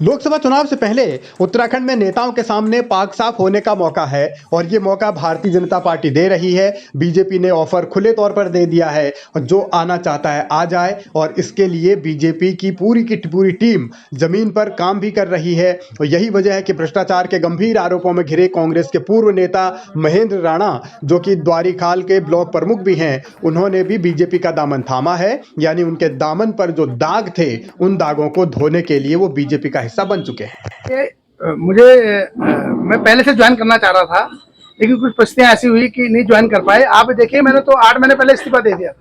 लोकसभा चुनाव से पहले उत्तराखंड में नेताओं के सामने पाक साफ होने का मौका है और ये मौका भारतीय जनता पार्टी दे रही है। बीजेपी ने ऑफर खुले तौर पर दे दिया है और जो आना चाहता है आ जाए, और इसके लिए बीजेपी की पूरी टीम जमीन पर काम भी कर रही है। और यही वजह है कि भ्रष्टाचार के गंभीर आरोपों में घिरे कांग्रेस के पूर्व नेता महेंद्र राणा, जो कि द्वारीखाल के ब्लॉक प्रमुख भी हैं, उन्होंने भी बीजेपी का दामन थामा है। यानी उनके दामन पर जो दाग थे उन दागों को धोने के लिए वो बीजेपी का हिस्सा बन चुके हैं। मैं पहले से ज्वाइन करना चाह रहा था, लेकिन कुछ परिस्थितियां ऐसी हुई कि नहीं ज्वाइन कर पाए। आप देखिए, मैंने तो 8 महीने पहले इस्तीफा दे दिया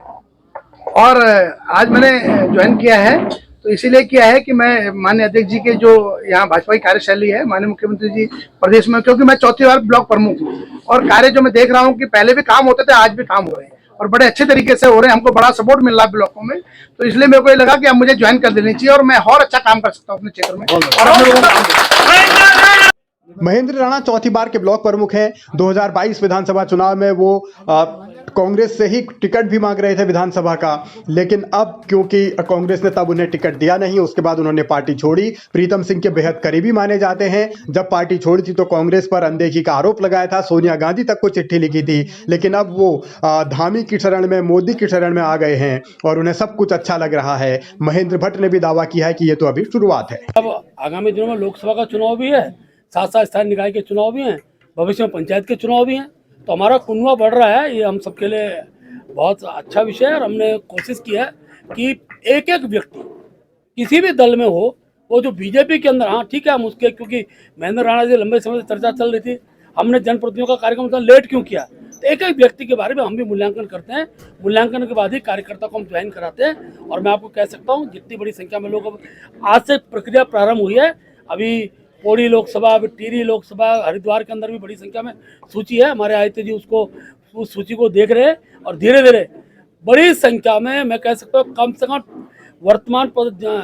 और आज मैंने ज्वाइन किया है। तो इसीलिए किया है कि मैं माननीय अध्यक्ष जी के जो यहाँ भाजपा की कार्यशैली है, माननीय मुख्यमंत्री जी प्रदेश में, क्योंकि मैं चौथी बार ब्लॉक प्रमुख हूँ और कार्य जो मैं देख रहा हूँ कि पहले भी काम होते थे, आज भी काम हो रहे हैं और बड़े अच्छे तरीके से हो रहे हैं। हमको बड़ा सपोर्ट मिल रहा है ब्लॉकों में, तो इसलिए मेरे को ये लगा कि अब मुझे ज्वाइन कर देनी चाहिए और मैं और अच्छा काम कर सकता हूँ अपने क्षेत्र में और अपने लोगों को काम। महेंद्र राणा चौथी बार के ब्लॉक प्रमुख हैं। 2022 विधानसभा चुनाव में वो कांग्रेस से ही टिकट भी मांग रहे थे विधानसभा का, लेकिन अब क्योंकि कांग्रेस ने तब उन्हें टिकट दिया नहीं, उसके बाद उन्होंने पार्टी छोड़ी। प्रीतम सिंह के बेहद करीबी माने जाते हैं। जब पार्टी छोड़ी थी तो कांग्रेस पर अनदेखी का आरोप लगाया था, सोनिया गांधी तक को चिट्ठी लिखी थी, लेकिन अब वो धामी की शरण में, मोदी की शरण में आ गए हैं और उन्हें सब कुछ अच्छा लग रहा है। महेंद्र भट्ट ने भी दावा किया है कि ये तो अभी शुरुआत है। अब आगामी दिनों में लोकसभा का चुनाव भी है, साथ साथ स्थानीय निकाय के चुनाव भी हैं, भविष्य में पंचायत के चुनाव भी हैं, तो हमारा कुनवा बढ़ रहा है। ये हम सबके लिए बहुत अच्छा विषय है और हमने कोशिश की है कि एक एक व्यक्ति किसी भी दल में हो, वो जो बीजेपी के अंदर, हाँ ठीक है, हम उसके, क्योंकि महेंद्र राणा जी लंबे समय से चर्चा चल रही थी, हमने जनप्रतिनिधियों का कार्यक्रम उतना लेट क्यों किया, तो एक एक व्यक्ति के बारे में हम भी मूल्यांकन करते हैं। मूल्यांकन के बाद ही कार्यकर्ता को हम ज्वाइन कराते हैं और मैं आपको कह सकता हूँ जितनी बड़ी संख्या में लोग, अब आज से प्रक्रिया प्रारंभ हुई है। अभी पौड़ी लोकसभा, अभी टिहरी लोकसभा, हरिद्वार के अंदर भी बड़ी संख्या में सूची है। हमारे आदित्य जी उस सूची को देख रहे हैं और धीरे धीरे बड़ी संख्या में, मैं कह सकता हूँ कम से कम वर्तमान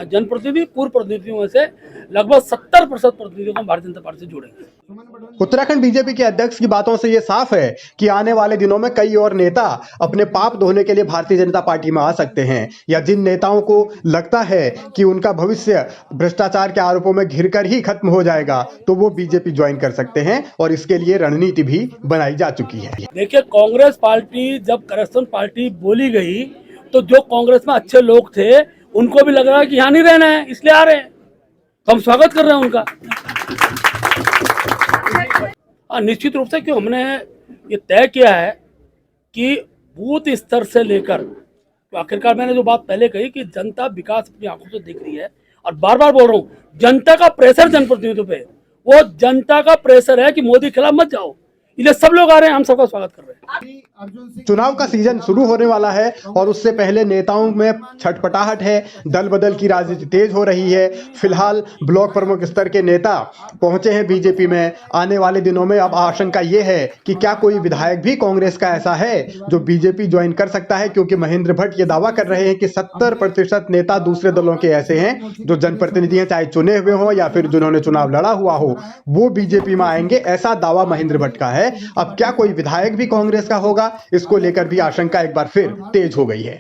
जनप्रतिनिधि, पूर्व प्रतिनिधियों में से लगभग 70% प्रतिनिधियों को भारतीय जनता पार्टी से जोड़ेंगे। उत्तराखंड बीजेपी के अध्यक्ष की बातों से ये साफ है कि आने वाले दिनों में कई और नेता अपने पाप धोने के लिए भारतीय जनता पार्टी में आ सकते हैं, या जिन नेताओं को लगता है कि उनका भविष्य भ्रष्टाचार के आरोपों में घिरकर ही खत्म हो जाएगा, तो वो बीजेपी ज्वाइन कर सकते हैं और इसके लिए रणनीति भी बनाई जा चुकी है। देखिए, कांग्रेस पार्टी जब करप्शन पार्टी बोली गई तो जो कांग्रेस में अच्छे लोग थे उनको भी लग रहा है कि यहाँ नहीं रहना है, इसलिए आ रहे हैं, तो हम स्वागत कर रहे हैं उनका। निश्चित रूप से क्यों हमने ये तय किया है कि बूथ स्तर से लेकर, तो आखिरकार मैंने जो बात पहले कही कि जनता विकास अपनी आंखों से देख रही है और बार बार बोल रहा हूँ, जनता का प्रेशर जनप्रतिनिधियों पे, वो जनता का प्रेशर है कि मोदी खिलाफ मत जाओ, इसलिए सब लोग आ रहे हैं, हम सबका स्वागत कर रहे हैं। चुनाव का सीजन शुरू होने वाला है और उससे पहले नेताओं में छटपटाहट है, दल बदल की राजनीति तेज हो रही है। फिलहाल ब्लॉक प्रमुख स्तर के नेता पहुंचे हैं बीजेपी में। आने वाले दिनों में अब आशंका ये है कि क्या कोई विधायक भी कांग्रेस का ऐसा है जो बीजेपी ज्वाइन कर सकता है, क्योंकि महेंद्र भट्ट ये दावा कर रहे हैं कि 70% नेता दूसरे दलों के ऐसे हैं जो जनप्रतिनिधि हैं, चाहे चुने हुए हों या फिर जिन्होंने चुनाव लड़ा हुआ हो, वो बीजेपी में आएंगे, ऐसा दावा महेंद्र भट्ट का है। अब क्या कोई विधायक भी कांग्रेस का होगा, इसको लेकर भी आशंका एक बार फिर तेज हो गई है।